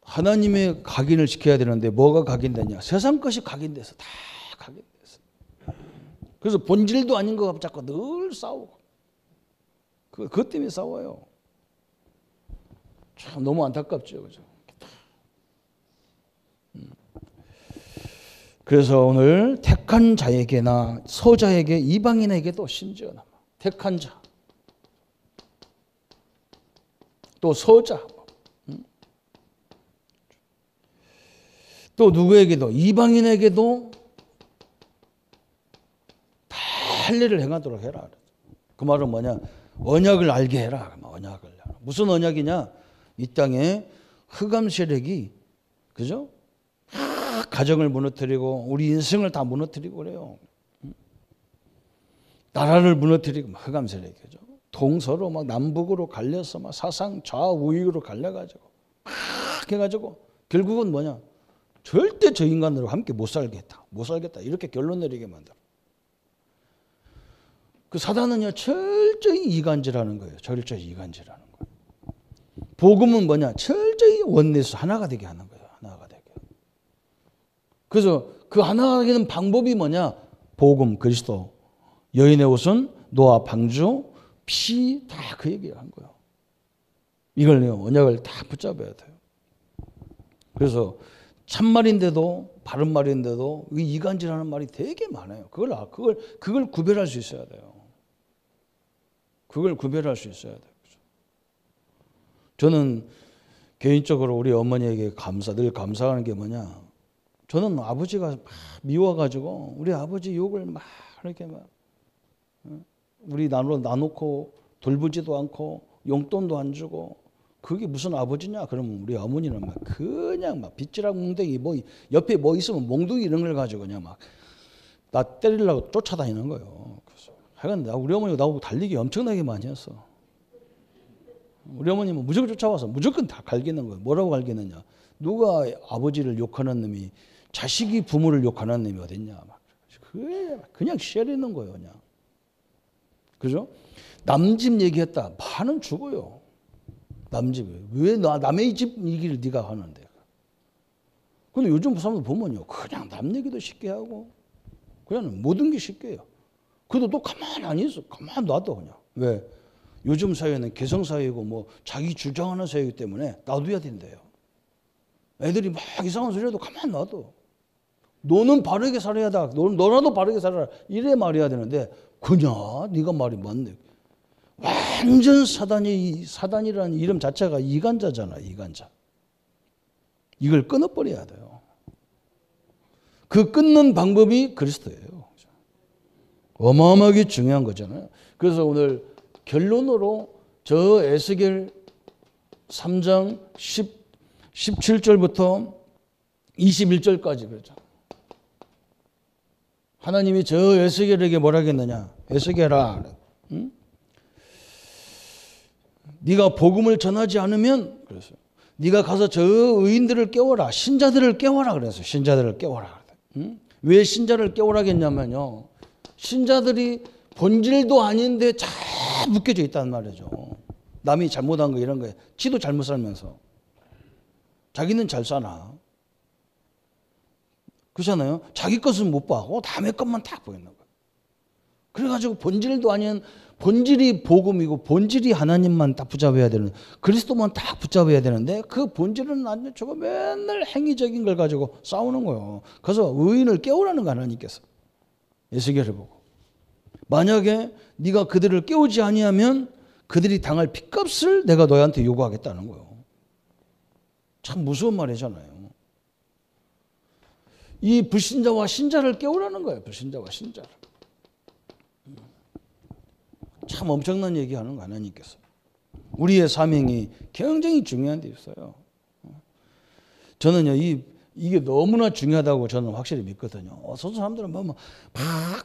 하나님의 각인을 시켜야 되는데 뭐가 각인되냐? 세상 것이 각인돼서 다 각인됐어. 그래서 본질도 아닌 거 자꾸 늘 싸우고. 그것 때문에 싸워요. 참 너무 안타깝죠. 그죠? 그래서 오늘 택한 자에게나 소자에게 이방인에게도 심지어 택한 자 또 소자 또 누구에게도 이방인에게도 다 할례를 행하도록 해라. 그 말은 뭐냐? 언약을 알게 해라. 언약을. 무슨 언약이냐? 이 땅에 흑암 세력이 그죠? 가정을 무너뜨리고 우리 인생을 다 무너뜨리고 그래요. 나라를 무너뜨리고 막 흑암세력 얘기하죠. 동서로 막 남북으로 갈려서 막 사상 좌우익으로 갈려가지고 막 해가지고 결국은 뭐냐? 절대 저 인간으로 함께 못 살겠다. 못 살겠다. 이렇게 결론 내리게 만들어. 그 사단은요, 철저히 이간질하는 거예요. 철저히 이간질하는 거예요. 복음은 뭐냐? 철저히 원내에서 하나가 되게 하는 거예요. 하나가 되게. 그래서 그 하나가 되는 방법이 뭐냐? 복음, 그리스도. 여인의 옷은 노아, 방주, 피 다 그 얘기를 한 거예요. 이걸요, 언약을 다 붙잡아야 돼요. 그래서 참말인데도 바른 말인데도 이간질하는 말이 되게 많아요. 그걸 구별할 수 있어야 돼요. 그걸 구별할 수 있어야 돼요. 저는 개인적으로 우리 어머니에게 늘 감사하는 게 뭐냐? 저는 아버지가 막 미워가지고 우리 아버지 욕을 막 이렇게 막 우리 나놓고 돌보지도 않고 용돈도 안 주고 그게 무슨 아버지냐? 그러면 우리 어머니는 막 그냥 막 빗지락 몽둥이 뭐 옆에 뭐 있으면 몽둥이 이런 걸 가지고 그냥 막 나 때리려고 쫓아다니는 거예요. 그래서 하여간 우리 어머니가 나보고 달리기 엄청나게 많이 했어. 우리 어머님은 무조건 쫓아와서 무조건 다 갈기는 거예요. 뭐라고 갈기느냐? 누가 아버지를 욕하는 놈이 자식이 부모를 욕하는 놈이 어딨냐? 막 그냥 씨알리는 거예요, 그냥. 그죠? 남집 얘기했다. 반은 죽어요. 남집에. 왜 남의 집 얘기를 네가 하는데. 근데 요즘 사람들 보면요. 그냥 남 얘기도 쉽게 하고 그냥 모든 게 쉽게 해요. 그래도 또 가만히 안 있어. 가만히 놔둬 그냥. 왜? 요즘 사회는 개성사회고 뭐 자기 주장하는 사회이기 때문에 놔둬야 된대요. 애들이 막 이상한 소리 해도 가만히 놔둬. 너는 바르게 살아야 돼. 너라도 바르게 살아라. 이래 말해야 되는데 그냥 네가 말이 맞네. 완전 사단이라는 이름 자체가 이간자잖아. 이간자. 이걸 끊어버려야 돼요. 그 끊는 방법이 그리스도예요. 어마어마하게 중요한 거잖아요. 그래서 오늘 결론으로 저 에스겔 3장 17절부터 21절까지 그러죠. 하나님이 저 에스겔에게 뭐라 했느냐? 에스겔아, 응? 네가 복음을 전하지 않으면 그랬어요. 네가 가서 저 의인들을 깨워라. 신자들을 깨워라 그랬어요. 신자들을 깨워라. 응? 왜 신자를 깨워라겠냐면요. 신자들이 본질도 아닌데 잘 묶여져 있단 말이죠. 남이 잘못한 거 이런 거에 지도 잘못 살면서 자기는 잘 사나. 그렇잖아요. 자기 것은 못 봐고 남의 것만 딱 보이는 거예요. 그래가지고 본질도 아닌 본질이 복음이고 본질이 하나님만 딱 붙잡아야 되는 그리스도만 딱 붙잡아야 되는데 그 본질은 안 저거 맨날 행위적인 걸 가지고 싸우는 거예요. 그래서 의인을 깨우라는 거 하나님께서 에스겔을 보고 만약에 네가 그들을 깨우지 아니하면 그들이 당할 핏값을 내가 너희한테 요구하겠다는 거예요. 참 무서운 말이잖아요. 이 불신자와 신자를 깨우라는 거예요. 불신자와 신자를. 참 엄청난 얘기하는 거 하나님께서. 우리의 사명이 굉장히 중요한 데 있어요. 저는요 이게 너무나 중요하다고 저는 확실히 믿거든요. 어떤 사람들은 막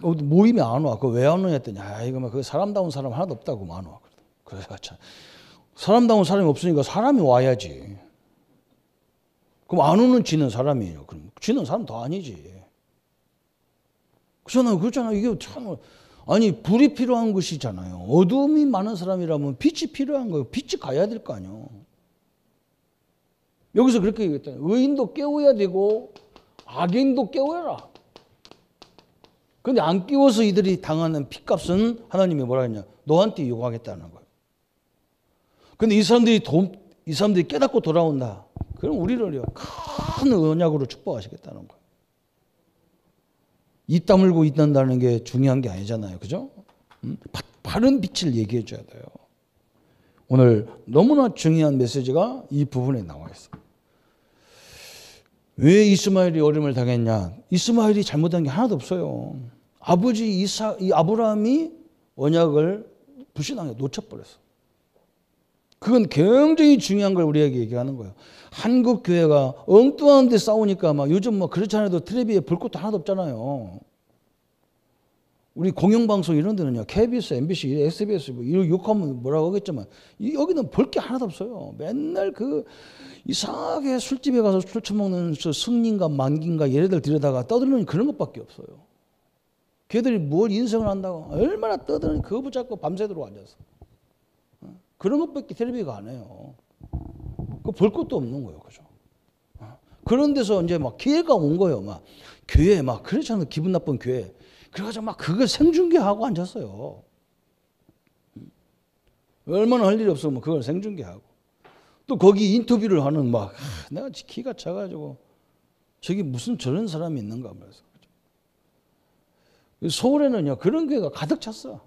모임에 안 와. 왜 안 오냐 했더니 이거 막 그 사람다운 사람 하나도 없다고 안 와. 그래서 참 사람다운 사람이 없으니까 사람이 와야지. 그럼 안 오는 지는 사람이에요. 그럼 지는 사람 더 아니지. 그렇잖아요. 이게 참 아니 불이 필요한 것이잖아요. 어둠이 많은 사람이라면 빛이 필요한 거예요. 빛이 가야 될 거 아니에요. 여기서 그렇게 얘기했다. 의인도 깨워야 되고 악인도 깨워라. 그런데 안 깨워서 이들이 당하는 핏값은 하나님이 뭐라 했냐? 너한테 요구하겠다는 거예요. 그런데 이 사람들이 깨닫고 돌아온다. 그럼 우리를요 큰 언약으로 축복하시겠다는 거예요. 입 다물고 있는다는 게 중요한 게 아니잖아요. 그죠? 바른 빛을 얘기해 줘야 돼요. 오늘 너무나 중요한 메시지가 이 부분에 나와 있어요. 왜 이스마엘이 어려움을 당했냐? 이스마엘이 잘못한 게 하나도 없어요. 아버지 이 아브라함이 언약을 불신하게 놓쳐버렸어. 그건 굉장히 중요한 걸 우리에게 얘기하는 거예요. 한국 교회가 엉뚱한 데 싸우니까 막 요즘 뭐 그렇지 않아도 텔레비에 볼 것도 하나도 없잖아요. 우리 공영방송 이런 데는요, KBS, MBC, SBS 뭐 이런 욕하면 뭐라고 하겠지만 여기는 볼 게 하나도 없어요. 맨날 그 이상하게 술집에 가서 술 처먹는 승리인가 만기인가 얘네들 들여다가 떠들는 그런 것밖에 없어요. 걔들이 뭘 인생을 한다고 얼마나 떠드는 그거 붙잡고 밤새도록 앉아서 그런 것밖에 텔레비가 안 해요. 그 볼 것도 없는 거예요, 그죠? 그런 데서 이제 막 기회가 온 거예요. 막 교회 막 그렇지 않은 기분 나쁜 교회. 그래가지고 막 그걸 생중계하고 앉았어요. 얼마나 할 일이 없으면 그걸 생중계하고 또 거기 인터뷰를 하는 막 내가 기가 차가지고 저기 무슨 저런 사람이 있는가 하면서. 서울에는요 그런 교회가 가득 찼어.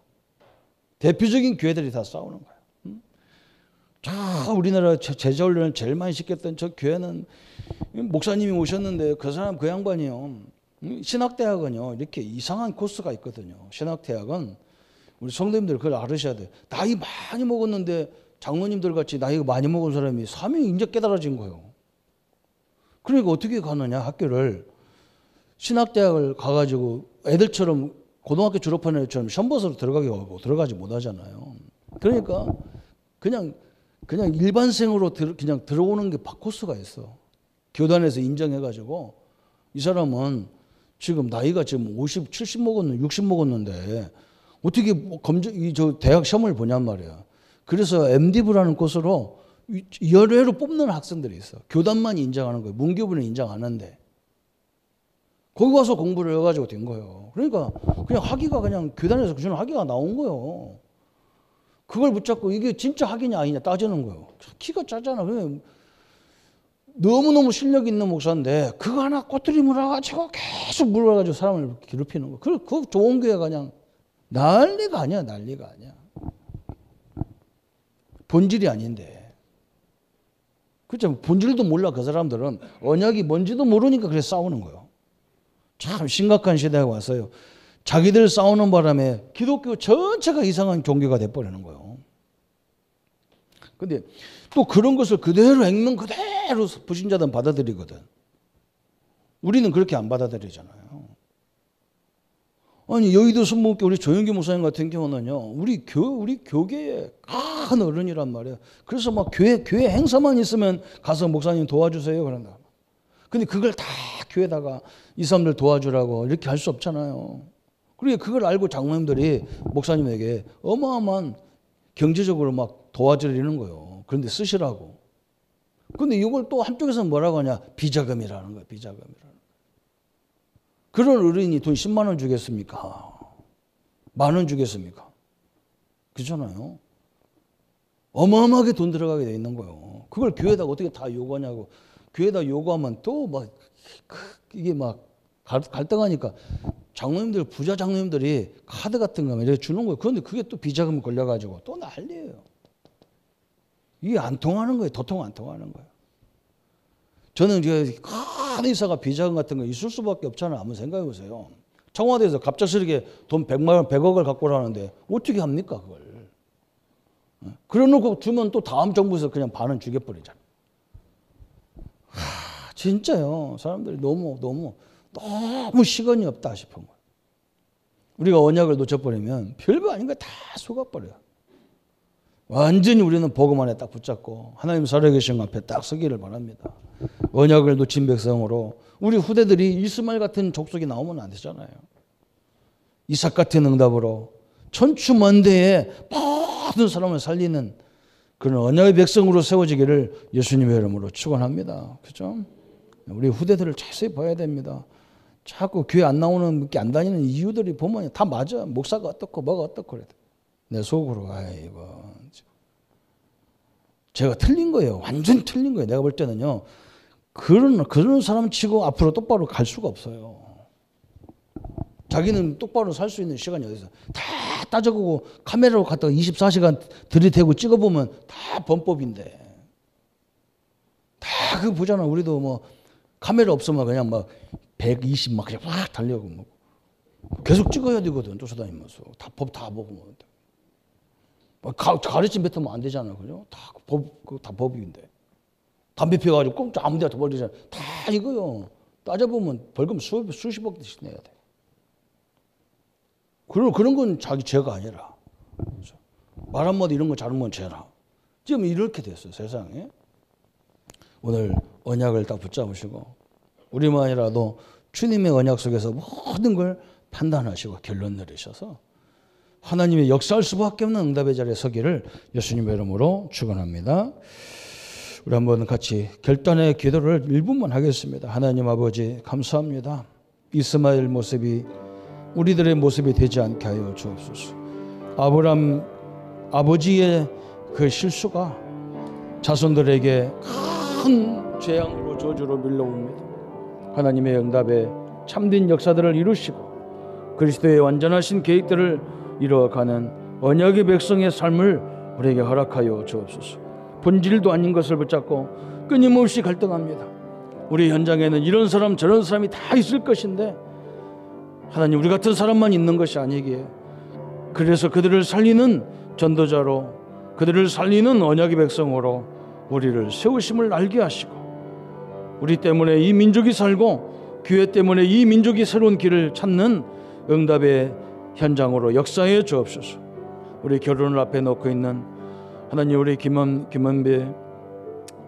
대표적인 교회들이 다 싸우는 거야. 자, 우리나라 제자훈련을 제일 많이 시켰던 저 교회는 목사님이 오셨는데 그 사람 그 양반이요. 신학대학은요 이렇게 이상한 코스가 있거든요. 신학대학은 우리 성도님들 그걸 알으셔야 돼요. 나이 많이 먹었는데 장로님들 같이 나이가 많이 먹은 사람이 사명이 이제 깨달아진 거예요. 그러니까 어떻게 가느냐 학교를 신학대학을 가가지고 애들처럼 고등학교 졸업한 애들처럼 시험버스로 들어가지 못하잖아요. 그러니까 그냥 일반생으로 그냥 들어오는 게 코스가 있어. 교단에서 인정해가지고 이 사람은 지금 나이가 지금 50, 70 먹었는데 60 먹었는데 어떻게 저 대학 시험을 보냔 말이야. 그래서 MD부라는 코스로 열애로 뽑는 학생들이 있어. 교단만 인정하는 거예요. 문교부는 인정 안 하는데. 거기 와서 공부를 해가지고 된 거예요. 그러니까 그냥 학위가 그냥 교단에서 주는 학위가 나온 거예요. 그걸 붙잡고 이게 진짜 학위냐 아니냐 따지는 거예요. 키가 작잖아. 그냥 너무너무 실력 있는 목사인데 그거 하나 꼬투리 물어가지고 계속 물어가지고 사람을 괴롭히는 거. 그 좋은 교회가 그냥 난리가 아니야. 난리가 아니야. 본질이 아닌데. 그렇죠. 본질도 몰라. 그 사람들은 언약이 뭔지도 모르니까 그래서 싸우는 거예요. 참 심각한 시대가 왔어요. 자기들 싸우는 바람에 기독교 전체가 이상한 종교가 돼버리는 거예요. 근데 또 그런 것을 그대로 액면 그대로 불신자들은 받아들이거든. 우리는 그렇게 안 받아들이잖아요. 아니 여의도 순복음교 우리 조영기 목사님 같은 경우는요. 우리 교계의 큰 어른이란 말이에요. 그래서 막 교회 행사만 있으면 가서 목사님 도와주세요 그런다. 근데 그걸 다 교회다가 이 사람들 도와주라고 이렇게 할 수 없잖아요. 그러니까 그걸 알고 장로님들이 목사님에게 어마어마한 경제적으로 막 도와드리는 거예요. 그런데 쓰시라고. 근데 이걸 또 한쪽에서는 뭐라고 하냐? 비자금이라는 거예요. 비자금이라는 거예요. 그런 어른이 돈 10만 원 주겠습니까? 만 원 주겠습니까? 그렇잖아요. 어마어마하게 돈 들어가게 돼 있는 거예요. 그걸 교회에다가 어떻게 다 요구하냐고. 교회에다 요구하면 또 막 이게 막 갈등하니까 장로님들 부자 장로님들이 카드 같은 거 이렇게 주는 거예요. 그런데 그게 또 비자금 걸려가지고 또 난리예요. 이게 안 통하는 거예요. 도통 안 통하는 거예요. 저는 이제 큰 의사가 비자금 같은 거 있을 수밖에 없잖아요. 한번 생각해 보세요. 청와대에서 갑작스럽게 돈 100만 원, 100억을 갖고 오라는데 어떻게 합니까 그걸? 그래놓고 주면 또 다음 정부에서 그냥 반은 죽여버리잖아요. 진짜요. 사람들이 너무 시간이 없다 싶은 거예요. 우리가 언약을 놓쳐버리면 별거 아닌 거 다 속아버려요. 완전히 우리는 복음 안에 딱 붙잡고 하나님 살아계신 앞에 딱 서기를 바랍니다. 언약을 놓친 백성으로 우리 후대들이 이스마엘 같은 족속이 나오면 안 되잖아요. 이삭 같은 응답으로 천추만대에 모든 사람을 살리는 그런 언약의 백성으로 세워지기를 예수님의 이름으로 축원합니다. 그렇죠? 우리 후대들을 자세히 봐야 됩니다. 자꾸 교회 안 나오는 게 안 다니는 이유들이 보면 다 맞아. 목사가 어떻고 뭐가 어떻고 그래. 내 속으로 아이고 제가 틀린 거예요. 완전 틀린 거예요. 내가 볼 때는요. 그런 사람 치고 앞으로 똑바로 갈 수가 없어요. 자기는 똑바로 살 수 있는 시간이 어디서 다 따져보고 카메라로 갖다가 24시간 들이대고 찍어보면 다 범법인데 다 그거 보잖아. 우리도 뭐 카메라 없으면 그냥 막 120 막 그냥 확 달려고 뭐 계속 찍어야 되거든. 쫓아다니면서 다 법 다 보고 뭐. 가르침 뱉으면 안 되잖아요. 그죠? 다 법인데. 담배 피워가지고 꼭 아무 데나 버리잖아요. 다 이거요. 따져보면 벌금 수십억 대씩 내야 돼. 그런 건 자기 죄가 아니라. 그렇죠? 말 한마디 이런 거 잘하면 죄라. 지금 이렇게 됐어요, 세상에. 오늘 언약을 딱 붙잡으시고, 우리만이라도 주님의 언약 속에서 모든 걸 판단하시고 결론 내리셔서 하나님의 역사할 수밖에 없는 응답의 자리에 서기를 예수님의 이름으로 축원합니다. 우리 한번 같이 결단의 기도를 1분만 하겠습니다. 하나님 아버지 감사합니다. 이스마엘 모습이 우리들의 모습이 되지 않게 하여 주옵소서. 아브람 아버지의 그 실수가 자손들에게 큰 재앙으로 저주로 밀려옵니다. 하나님의 응답에 참된 역사들을 이루시고 그리스도의 완전하신 계획들을 이루어가는 언약의 백성의 삶을 우리에게 허락하여 주옵소서. 본질도 아닌 것을 붙잡고 끊임없이 갈등합니다. 우리 현장에는 이런 사람 저런 사람이 다 있을 것인데 하나님 우리 같은 사람만 있는 것이 아니기에 그래서 그들을 살리는 전도자로 그들을 살리는 언약의 백성으로 우리를 세우심을 알게 하시고 우리 때문에 이 민족이 살고 교회 때문에 이 민족이 새로운 길을 찾는 응답의 현장으로 역사해 주옵소서. 우리 결혼을 앞에 놓고 있는 하나님 우리 김원배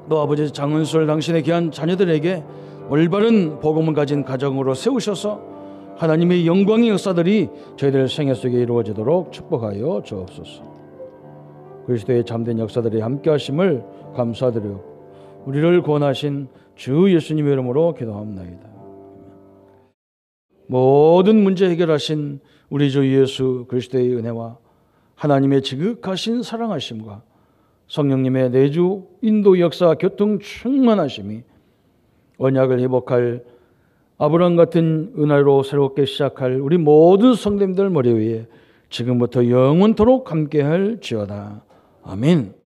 또 아버지 장은솔 당신의 귀한 자녀들에게 올바른 복음을 가진 가정으로 세우셔서 하나님의 영광의 역사들이 저희들 생애 속에 이루어지도록 축복하여 주옵소서. 그리스도의 참된 역사들이 함께 하심을 감사드려 우리를 구원하신 주 예수님의 이름으로 기도합니다. 모든 문제 해결하신 우리 주 예수 그리스도의 은혜와 하나님의 지극하신 사랑하심과 성령님의 내주 인도 역사 교통 충만하심이 언약을 회복할 아브라함 같은 은혜로 새롭게 시작할 우리 모든 성도님들 머리 위에 지금부터 영원토록 함께할지어다. 아멘.